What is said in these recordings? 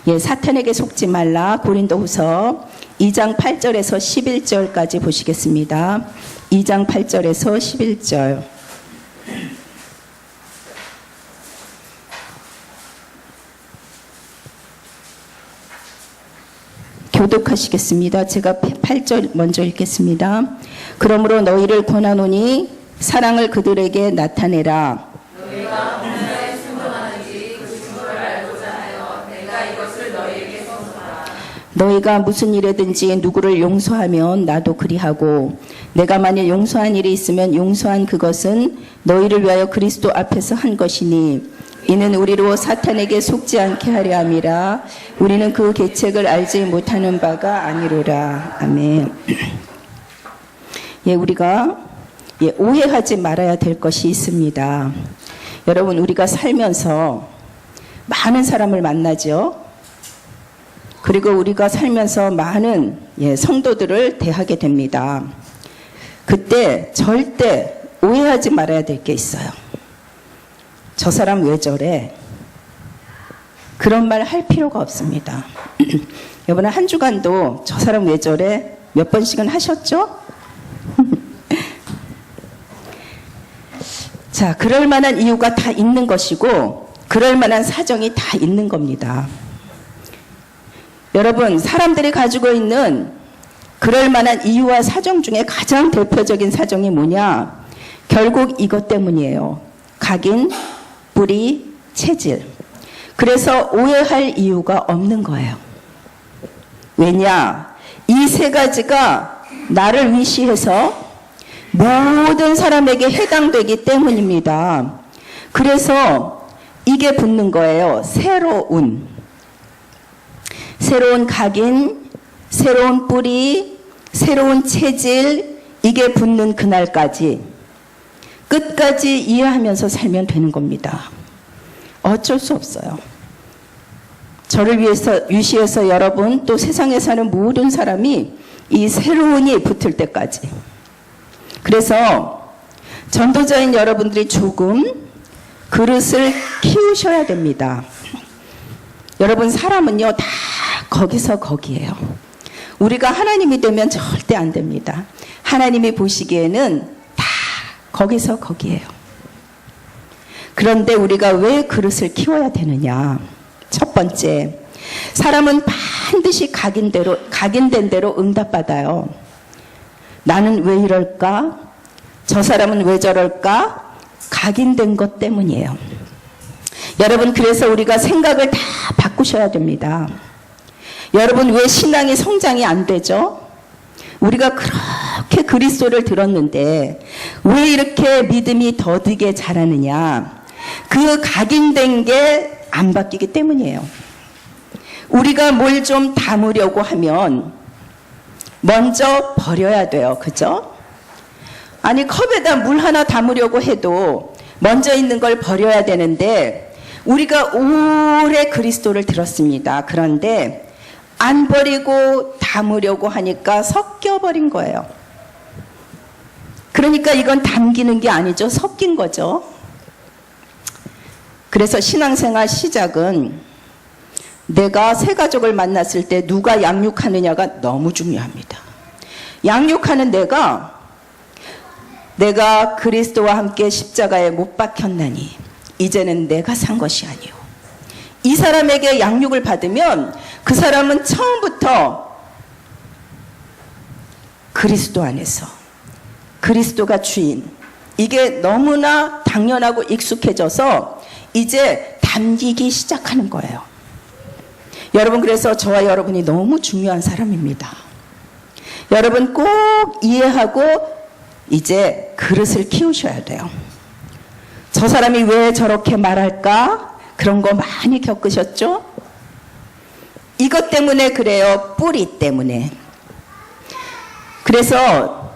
예, 사탄에게 속지 말라. 고린도후서 2장 8절에서 11절까지 보시겠습니다. 2장 8절에서 11절. 교독하시겠습니다. 제가 8절 먼저 읽겠습니다. 그러므로 너희를 권하노니 사랑을 그들에게 나타내라. 너희가 어느 날에 순종하는지 그 증거를 알고자 하여 내가 이것을 너희에게 선포하라. 너희가 무슨 일에든지 누구를 용서하면 나도 그리하고 내가 만일 용서한 일이 있으면 용서한 그것은 너희를 위하여 그리스도 앞에서 한 것이니 이는 우리로 사탄에게 속지 않게 하려 함이라. 우리는 그 계책을 알지 못하는 바가 아니로라. 아멘. 예, 우리가 오해하지 말아야 될 것이 있습니다. 여러분, 우리가 살면서 많은 사람을 만나죠. 그리고 우리가 살면서 많은 성도들을 대하게 됩니다. 그때 절대 오해하지 말아야 될 게 있어요. 저 사람 왜 저래? 그런 말 할 필요가 없습니다. 여러분, 한 주간도 저 사람 왜 저래? 몇 번씩은 하셨죠? 자, 그럴 만한 이유가 다 있는 것이고 그럴 만한 사정이 다 있는 겁니다. 여러분, 사람들이 가지고 있는 그럴 만한 이유와 사정 중에 가장 대표적인 사정이 뭐냐? 결국 이것 때문이에요. 각인, 뿌리, 체질. 그래서 오해할 이유가 없는 거예요. 왜냐? 이 세 가지가 나를 위시해서 모든 사람에게 해당되기 때문입니다. 그래서 이게 붙는 거예요. 새로운 각인, 새로운 뿌리, 새로운 체질, 이게 붙는 그날까지 끝까지 이해하면서 살면 되는 겁니다. 어쩔 수 없어요. 저를 위시해서 여러분, 또 세상에 사는 모든 사람이 이 새로운이 붙을 때까지. 그래서 전도자인 여러분들이 조금 그릇을 키우셔야 됩니다. 여러분, 사람은요 다 거기서 거기에요. 우리가 하나님이 되면 절대 안 됩니다. 하나님이 보시기에는 다 거기서 거기에요. 그런데 우리가 왜 그릇을 키워야 되느냐? 첫 번째, 사람은 반드시 각인된 대로 응답받아요. 나는 왜 이럴까? 저 사람은 왜 저럴까? 각인된 것 때문이에요. 여러분, 그래서 우리가 생각을 다 바꾸셔야 됩니다. 여러분, 왜 신앙이 성장이 안 되죠? 우리가 그렇게 그리스도를 들었는데 왜 이렇게 믿음이 더디게 자라느냐? 그 각인된 게 안 바뀌기 때문이에요. 우리가 뭘 좀 담으려고 하면 먼저 버려야 돼요. 그죠? 아니, 컵에다 물 하나 담으려고 해도 먼저 있는 걸 버려야 되는데 우리가 오래 그리스도를 들었습니다. 그런데 안 버리고 담으려고 하니까 섞여버린 거예요. 그러니까 이건 담기는 게 아니죠. 섞인 거죠. 그래서 신앙생활 시작은 내가 새 가족을 만났을 때 누가 양육하느냐가 너무 중요합니다. 양육하는 내가 그리스도와 함께 십자가에 못 박혔나니 이제는 내가 산 것이 아니오. 이 사람에게 양육을 받으면 그 사람은 처음부터 그리스도 안에서 그리스도가 주인, 이게 너무나 당연하고 익숙해져서 이제 담기기 시작하는 거예요. 여러분, 그래서 저와 여러분이 너무 중요한 사람입니다. 여러분 꼭 이해하고 이제 그릇을 키우셔야 돼요. 저 사람이 왜 저렇게 말할까? 그런 거 많이 겪으셨죠? 이것 때문에 그래요. 뿌리 때문에. 그래서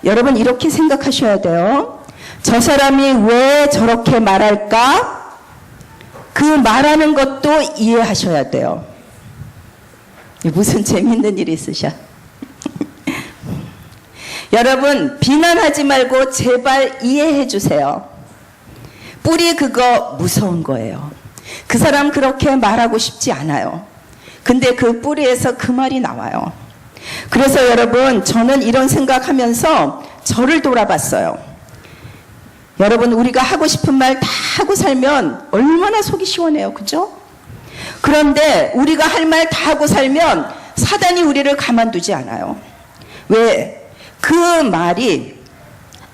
여러분 이렇게 생각하셔야 돼요. 저 사람이 왜 저렇게 말할까? 그 말하는 것도 이해하셔야 돼요. 무슨 재밌는 일이 있으셔? 여러분, 비난하지 말고 제발 이해해 주세요. 뿌리 그거 무서운 거예요. 그 사람 그렇게 말하고 싶지 않아요. 근데 그 뿌리에서 그 말이 나와요. 그래서 여러분, 저는 이런 생각하면서 저를 돌아봤어요. 여러분, 우리가 하고 싶은 말 다 하고 살면 얼마나 속이 시원해요. 그죠? 그런데 우리가 할 말 다 하고 살면 사단이 우리를 가만두지 않아요. 왜? 그 말이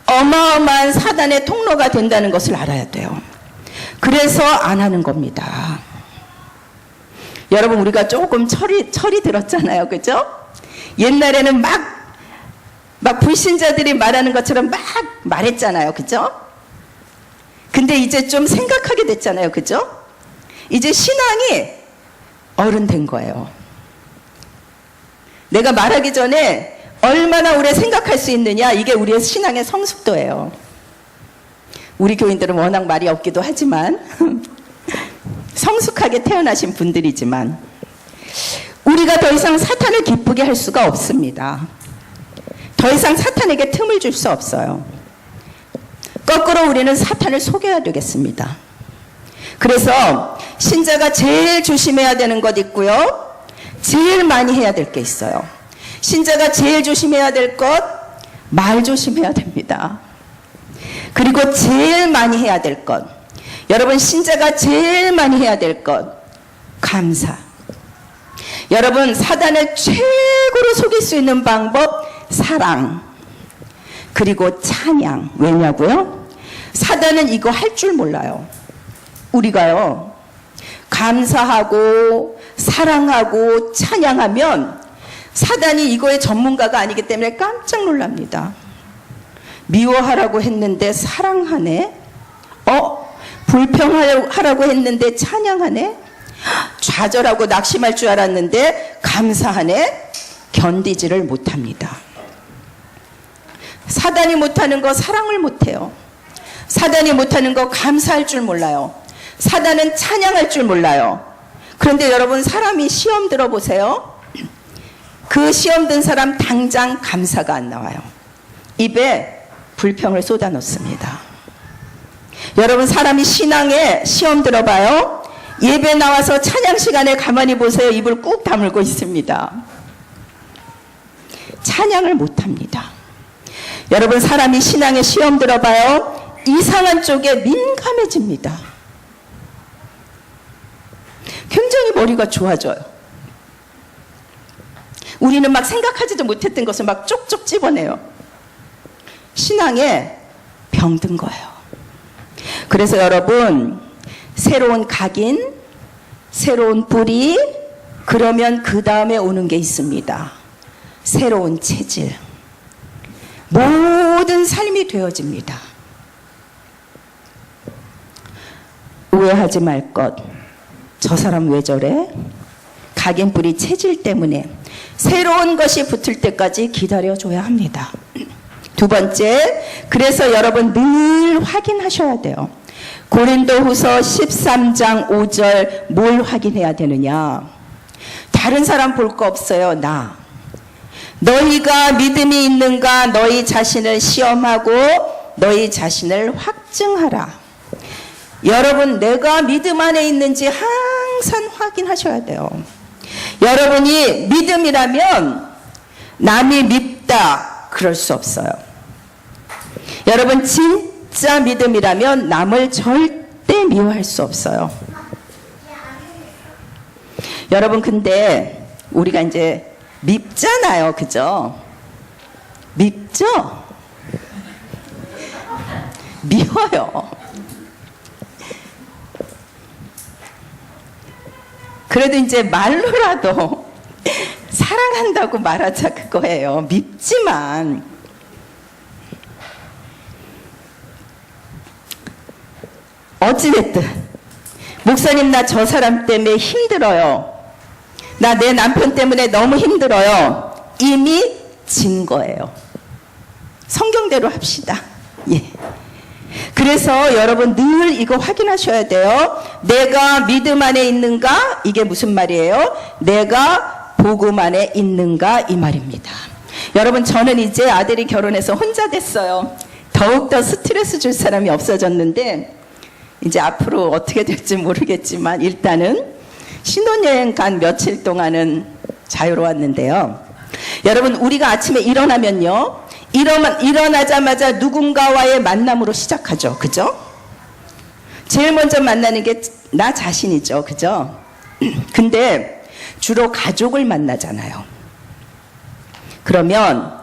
어마어마한 사단의 통로가 된다는 것을 알아야 돼요. 그래서 안 하는 겁니다. 여러분, 우리가 조금 철이 들었잖아요. 그죠? 옛날에는 막 불신자들이 말하는 것처럼 막 말했잖아요. 그죠? 근데 이제 좀 생각하게 됐잖아요. 그죠? 이제 신앙이 어른 된 거예요. 내가 말하기 전에 얼마나 오래 생각할 수 있느냐, 이게 우리의 신앙의 성숙도예요. 우리 교인들은 워낙 말이 없기도 하지만 성숙하게 태어나신 분들이지만 우리가 더 이상 사탄을 기쁘게 할 수가 없습니다. 더 이상 사탄에게 틈을 줄 수 없어요. 거꾸로 우리는 사탄을 속여야 되겠습니다. 그래서 신자가 제일 조심해야 되는 것 있고요, 제일 많이 해야 될 게 있어요. 신자가 제일 조심해야 될 것, 말 조심해야 됩니다. 그리고 제일 많이 해야 될 것, 여러분, 신자가 제일 많이 해야 될 것, 감사. 여러분, 사단을 최고로 속일 수 있는 방법, 사랑. 그리고 찬양. 왜냐고요? 사단은 이거 할 줄 몰라요. 우리가요, 감사하고 사랑하고 찬양하면 사단이 이거의 전문가가 아니기 때문에 깜짝 놀랍니다. 미워하라고 했는데 사랑하네? 불평하라고 했는데 찬양하네? 좌절하고 낙심할 줄 알았는데 감사하네? 견디지를 못합니다. 사단이 못하는 거 사랑을 못해요. 사단이 못하는 거 감사할 줄 몰라요. 사단은 찬양할 줄 몰라요. 그런데 여러분, 사람이 시험 들어보세요. 그 시험 든 사람 당장 감사가 안 나와요. 입에 불평을 쏟아놓습니다. 여러분, 사람이 신앙에 시험 들어봐요. 예배 나와서 찬양 시간에 가만히 보세요. 입을 꾹 다물고 있습니다. 찬양을 못합니다. 여러분, 사람이 신앙에 시험 들어봐요. 이상한 쪽에 민감해집니다. 굉장히 머리가 좋아져요. 우리는 막 생각하지도 못했던 것을 막 쪽쪽 집어내요. 신앙에 병든 거예요. 그래서 여러분, 새로운 각인, 새로운 뿌리, 그러면 그 다음에 오는 게 있습니다. 새로운 체질. 모든 삶이 되어집니다. 오해하지 말 것. 저 사람 왜 저래? 각인 뿌리 체질 때문에 새로운 것이 붙을 때까지 기다려줘야 합니다. 두 번째, 그래서 여러분 늘 확인하셔야 돼요. 고린도후서 13장 5절 뭘 확인해야 되느냐? 다른 사람 볼 거 없어요. 나. 너희가 믿음이 있는가? 너희 자신을 시험하고 너희 자신을 확증하라. 여러분, 내가 믿음 안에 있는지 항상 확인하셔야 돼요. 여러분이 믿음이라면 남이 밉다 그럴 수 없어요. 여러분, 진짜 믿음이라면 남을 절대 미워할 수 없어요. 여러분, 근데 우리가 이제 밉잖아요. 그죠? 밉죠? 미워요. 그래도 이제 말로라도 사랑한다고 말하자 그거예요. 밉지만. 어찌됐든 목사님, 나 저 사람 때문에 힘들어요. 나 내 남편 때문에 너무 힘들어요. 이미 진 거예요. 성경대로 합시다. 예. 그래서 여러분 늘 이거 확인하셔야 돼요. 내가 믿음 안에 있는가? 이게 무슨 말이에요? 내가 복음 안에 있는가? 이 말입니다. 여러분, 저는 이제 아들이 결혼해서 혼자 됐어요. 더욱더 스트레스 줄 사람이 없어졌는데, 이제 앞으로 어떻게 될지 모르겠지만 일단은 신혼여행 간 며칠 동안은 자유로웠는데요. 여러분, 우리가 아침에 일어나면요, 일어나자마자 누군가와의 만남으로 시작하죠. 그죠? 제일 먼저 만나는 게 나 자신이죠. 그죠? 근데 주로 가족을 만나잖아요. 그러면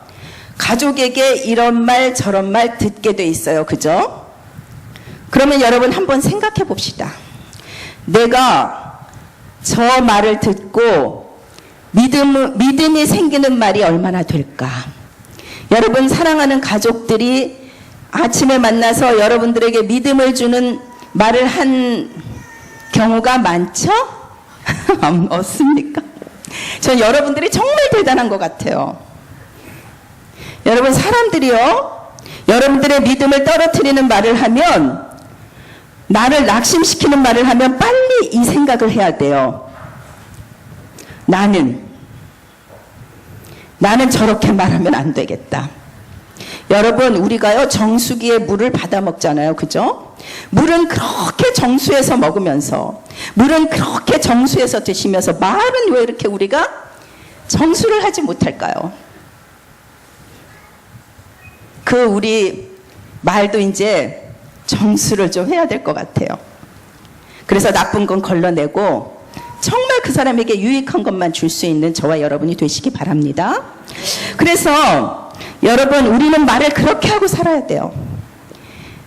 가족에게 이런 말 저런 말 듣게 돼 있어요. 그죠? 그러면 여러분 한번 생각해 봅시다. 내가 저 말을 듣고 믿음이 생기는 말이 얼마나 될까? 여러분, 사랑하는 가족들이 아침에 만나서 여러분들에게 믿음을 주는 말을 한 경우가 많죠? 없습니까? 전 여러분들이 정말 대단한 것 같아요. 여러분, 사람들이요, 여러분들의 믿음을 떨어뜨리는 말을 하면, 나를 낙심시키는 말을 하면 빨리 이 생각을 해야 돼요. 나는 저렇게 말하면 안 되겠다. 여러분, 우리가요, 정수기에 물을 받아 먹잖아요. 그죠? 물은 그렇게 정수해서 먹으면서, 물은 그렇게 정수해서 드시면서, 말은 왜 이렇게 우리가 정수를 하지 못할까요? 우리 말도 이제 정수를 좀 해야 될 것 같아요. 그래서 나쁜 건 걸러내고 정말 그 사람에게 유익한 것만 줄 수 있는 저와 여러분이 되시기 바랍니다. 그래서 여러분, 우리는 말을 그렇게 하고 살아야 돼요.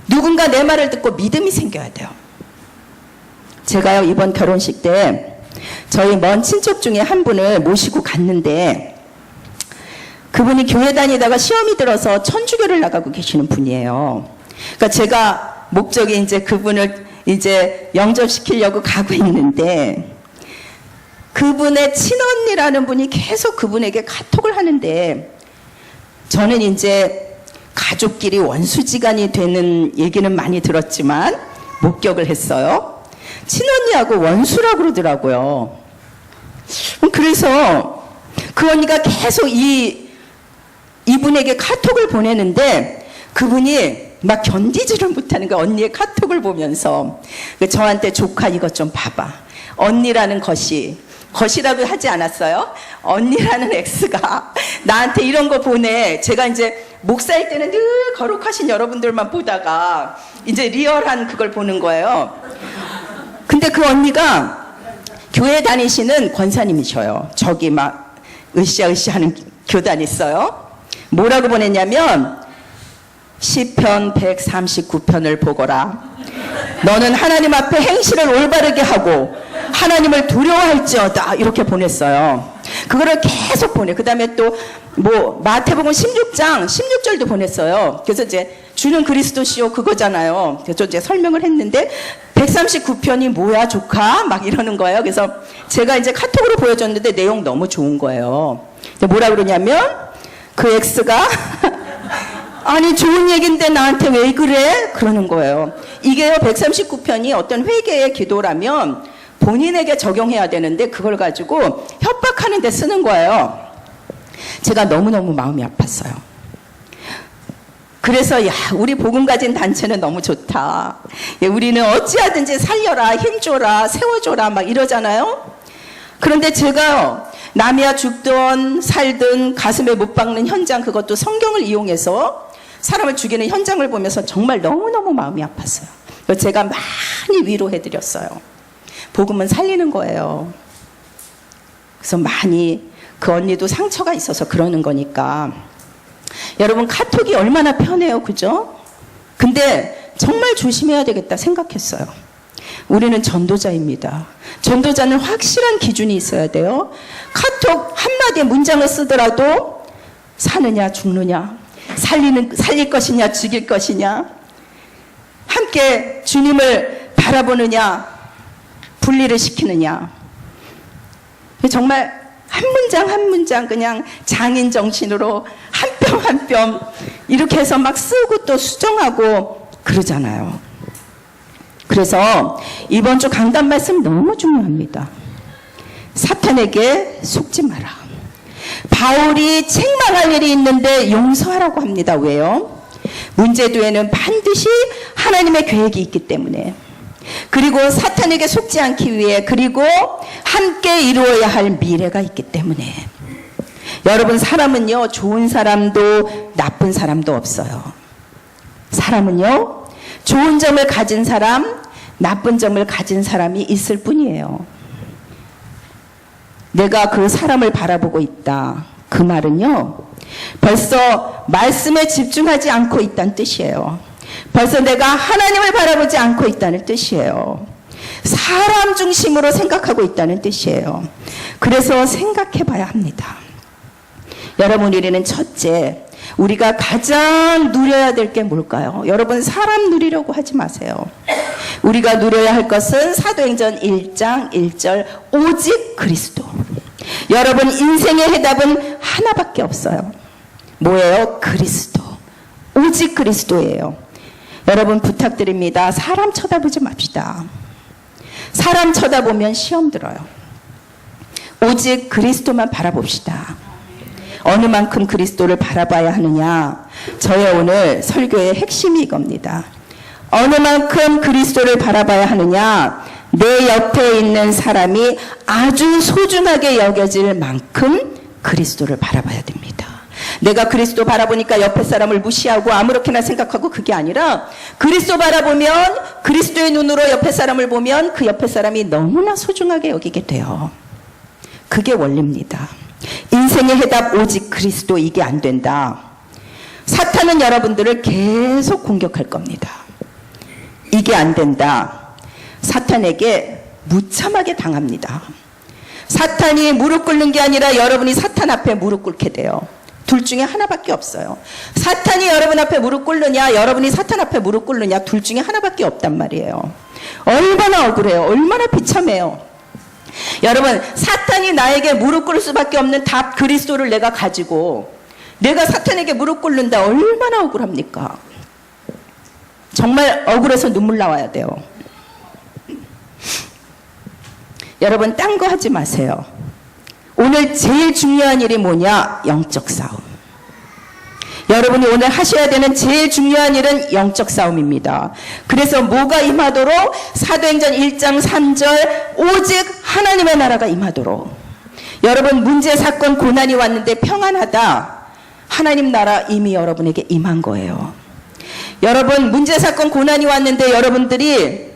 누군가 내 말을 듣고 믿음이 생겨야 돼요. 제가요, 이번 결혼식 때 저희 먼 친척 중에 한 분을 모시고 갔는데, 그분이 교회 다니다가 시험이 들어서 천주교를 나가고 계시는 분이에요. 그러니까 제가 목적이 이제 그분을 이제 영접시키려고 가고 있는데, 그분의 친언니라는 분이 계속 그분에게 카톡을 하는데, 저는 이제 가족끼리 원수지간이 되는 얘기는 많이 들었지만 목격을 했어요. 친언니하고 원수라고 그러더라고요. 그래서 그 언니가 계속 이분에게 카톡을 보내는데, 그분이 막 견디지를 못하는 거예요. 언니의 카톡을 보면서. 저한테 조카 이것 좀 봐봐. 언니라는 것이라고 하지 않았어요? 언니라는 X가 나한테 이런 거 보내. 제가 이제 목사일 때는 늘 거룩하신 여러분들만 보다가 이제 리얼한 그걸 보는 거예요. 근데 그 언니가 교회 다니시는 권사님이셔요. 저기 막 으쌰으쌰 하는 교단 있어요. 뭐라고 보냈냐면, 시편 139편을 보거라. 너는 하나님 앞에 행실을 올바르게 하고 하나님을 두려워할지어다. 이렇게 보냈어요. 그거를 계속 보내. 그 다음에 또 마태복음 16장 16절도 보냈어요. 그래서 이제 주는 그리스도시요 그거잖아요. 그래서 이제 설명을 했는데, 139편이 뭐야 조카? 막 이러는 거예요. 그래서 제가 이제 카톡으로 보여줬는데 내용 너무 좋은 거예요. 뭐라 그러냐면, 그 X가 아니 좋은 얘기인데 나한테 왜 그래? 그러는 거예요. 이게요, 139편이 어떤 회개의 기도라면 본인에게 적용해야 되는데 그걸 가지고 협박하는 데 쓰는 거예요. 제가 너무너무 마음이 아팠어요. 그래서 우리 복음 가진 단체는 너무 좋다. 우리는 어찌하든지 살려라, 힘줘라, 세워줘라 막 이러잖아요. 그런데 제가요, 남이야 죽든 살든 가슴에 못 박는 현장, 그것도 성경을 이용해서 사람을 죽이는 현장을 보면서 정말 너무너무 마음이 아팠어요. 그래서 제가 많이 위로해드렸어요. 복음은 살리는 거예요. 그래서 많이, 그 언니도 상처가 있어서 그러는 거니까. 여러분, 카톡이 얼마나 편해요. 그죠? 근데 정말 조심해야 되겠다 생각했어요. 우리는 전도자입니다. 전도자는 확실한 기준이 있어야 돼요. 카톡 한마디 문장을 쓰더라도 사느냐 죽느냐, 살릴 것이냐 죽일 것이냐, 함께 주님을 바라보느냐 분리를 시키느냐. 정말 한 문장 한 문장 그냥 장인 정신으로 한 뼘 한 뼘 이렇게 해서 막 쓰고 또 수정하고 그러잖아요. 그래서 이번 주 강단 말씀 너무 중요합니다. 사탄에게 속지 마라. 바울이 책망할 일이 있는데 용서하라고 합니다. 왜요? 문제 뒤에는 반드시 하나님의 계획이 있기 때문에. 그리고 사탄에게 속지 않기 위해, 그리고 함께 이루어야 할 미래가 있기 때문에. 여러분, 사람은요, 좋은 사람도 나쁜 사람도 없어요. 사람은요, 좋은 점을 가진 사람, 나쁜 점을 가진 사람이 있을 뿐이에요. 내가 그 사람을 바라보고 있다. 그 말은요, 벌써 말씀에 집중하지 않고 있다는 뜻이에요. 벌써 내가 하나님을 바라보지 않고 있다는 뜻이에요. 사람 중심으로 생각하고 있다는 뜻이에요. 그래서 생각해 봐야 합니다. 여러분, 우리는 첫째, 우리가 가장 누려야 될 게 뭘까요? 여러분, 사람 누리려고 하지 마세요. 우리가 누려야 할 것은 사도행전 1장 1절, 오직 그리스도. 여러분, 인생의 해답은 하나밖에 없어요. 뭐예요? 그리스도. 오직 그리스도예요. 여러분, 부탁드립니다. 사람 쳐다보지 맙시다. 사람 쳐다보면 시험 들어요. 오직 그리스도만 바라봅시다. 어느 만큼 그리스도를 바라봐야 하느냐? 저의 오늘 설교의 핵심이 이겁니다. 어느 만큼 그리스도를 바라봐야 하느냐? 내 옆에 있는 사람이 아주 소중하게 여겨질 만큼 그리스도를 바라봐야 됩니다. 내가 그리스도 바라보니까 옆에 사람을 무시하고 아무렇게나 생각하고, 그게 아니라 그리스도 바라보면, 그리스도의 눈으로 옆에 사람을 보면 그 옆에 사람이 너무나 소중하게 여기게 돼요. 그게 원리입니다. 인생의 해답 오직 그리스도. 이게 안 된다. 사탄은 여러분들을 계속 공격할 겁니다. 이게 안 된다. 사탄에게 무참하게 당합니다. 사탄이 무릎 꿇는 게 아니라 여러분이 사탄 앞에 무릎 꿇게 돼요. 둘 중에 하나밖에 없어요. 사탄이 여러분 앞에 무릎 꿇느냐, 여러분이 사탄 앞에 무릎 꿇느냐, 둘 중에 하나밖에 없단 말이에요. 얼마나 억울해요. 얼마나 비참해요. 여러분, 사탄이 나에게 무릎 꿇을 수밖에 없는 답 그리스도를 내가 가지고 내가 사탄에게 무릎 꿇는다. 얼마나 억울합니까? 정말 억울해서 눈물 나와야 돼요. 여러분, 딴 거 하지 마세요. 오늘 제일 중요한 일이 뭐냐? 영적 싸움. 여러분이 오늘 하셔야 되는 제일 중요한 일은 영적 싸움입니다. 그래서 뭐가 임하도록? 사도행전 1장 3절, 오직 하나님의 나라가 임하도록. 여러분, 문제, 사건, 고난이 왔는데 평안하다. 하나님 나라 이미 여러분에게 임한 거예요. 여러분, 문제, 사건, 고난이 왔는데 여러분들이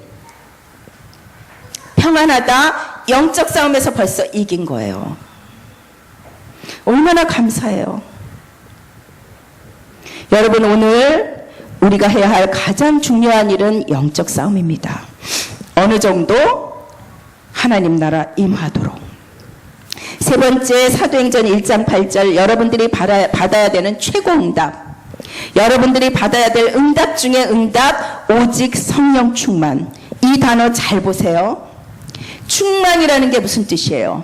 평안하다. 영적 싸움에서 벌써 이긴 거예요. 얼마나 감사해요. 여러분, 오늘 우리가 해야 할 가장 중요한 일은 영적 싸움입니다. 어느 정도? 하나님 나라 임하도록. 세 번째, 사도행전 1장 8절, 여러분들이 받아야 되는 최고 응답. 여러분들이 받아야 될 응답 중에 응답, 오직 성령 충만. 이 단어 잘 보세요. 충만이라는 게 무슨 뜻이에요?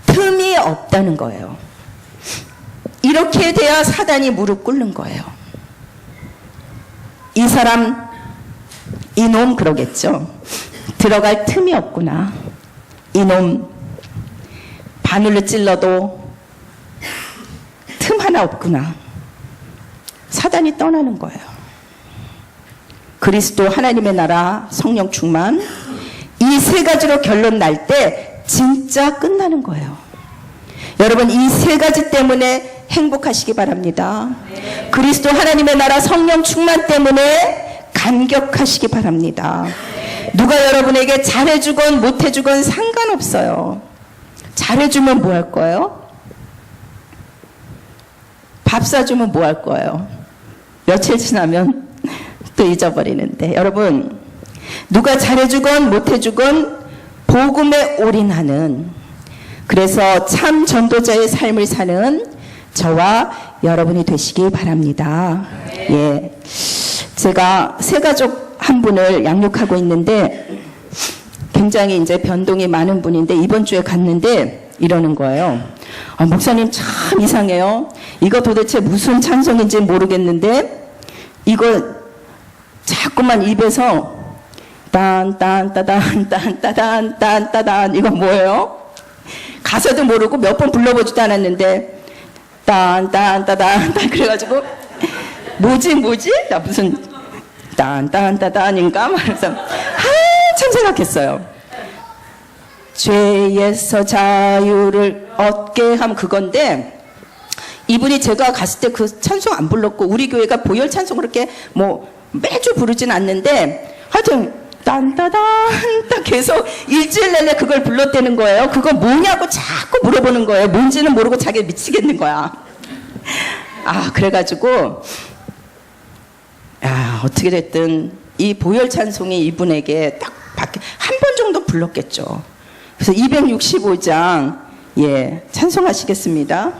틈이 없다는 거예요. 이렇게 돼야 사단이 무릎 꿇는 거예요. 이 사람, 이놈 그러겠죠. 들어갈 틈이 없구나. 이놈 바늘로 찔러도 틈 하나 없구나. 사단이 떠나는 거예요. 그리스도, 하나님의 나라, 성령 충만, 이 세 가지로 결론 날 때 진짜 끝나는 거예요. 여러분, 이 세 가지 때문에 행복하시기 바랍니다. 네. 그리스도, 하나님의 나라, 성령 충만 때문에 감격하시기 바랍니다. 네. 누가 여러분에게 잘해주건 못해주건 상관없어요. 잘해주면 뭐 할 거예요? 밥 사주면 뭐 할 거예요? 며칠 지나면 또 잊어버리는데. 여러분, 누가 잘해주건 못해주건 복음에 올인하는, 그래서 참 전도자의 삶을 사는 저와 여러분이 되시기 바랍니다. 예, 제가 새가족 한 분을 양육하고 있는데 굉장히 이제 변동이 많은 분인데, 이번 주에 갔는데 이러는 거예요. 목사님 참 이상해요. 이거 도대체 무슨 찬송인지 모르겠는데 이거 자꾸만 입에서 딴딴따단 이거 뭐예요? 가사도 모르고 몇 번 불러보지도 않았는데 딴딴따단 그래가지고 뭐지? 나 무슨 딴딴따단인가? 말해서 한참 생각했어요. 죄에서 자유를 얻게 함 그건데 이분이 제가 갔을 때 그 찬송 안 불렀고 우리 교회가 보혈 찬송을 그렇게 뭐 매주 부르진 않는데 하여튼 딴따단 딱 계속 일주일 내내 그걸 불렀다는 거예요. 그거 뭐냐고 자꾸 물어보는 거예요. 뭔지는 모르고 자기 미치겠는 거야. 아 그래가지고 어떻게 됐든 이 보혈 찬송이 이분에게 딱 한 번 정도 불렀겠죠. 그래서 265장 찬송하시겠습니다.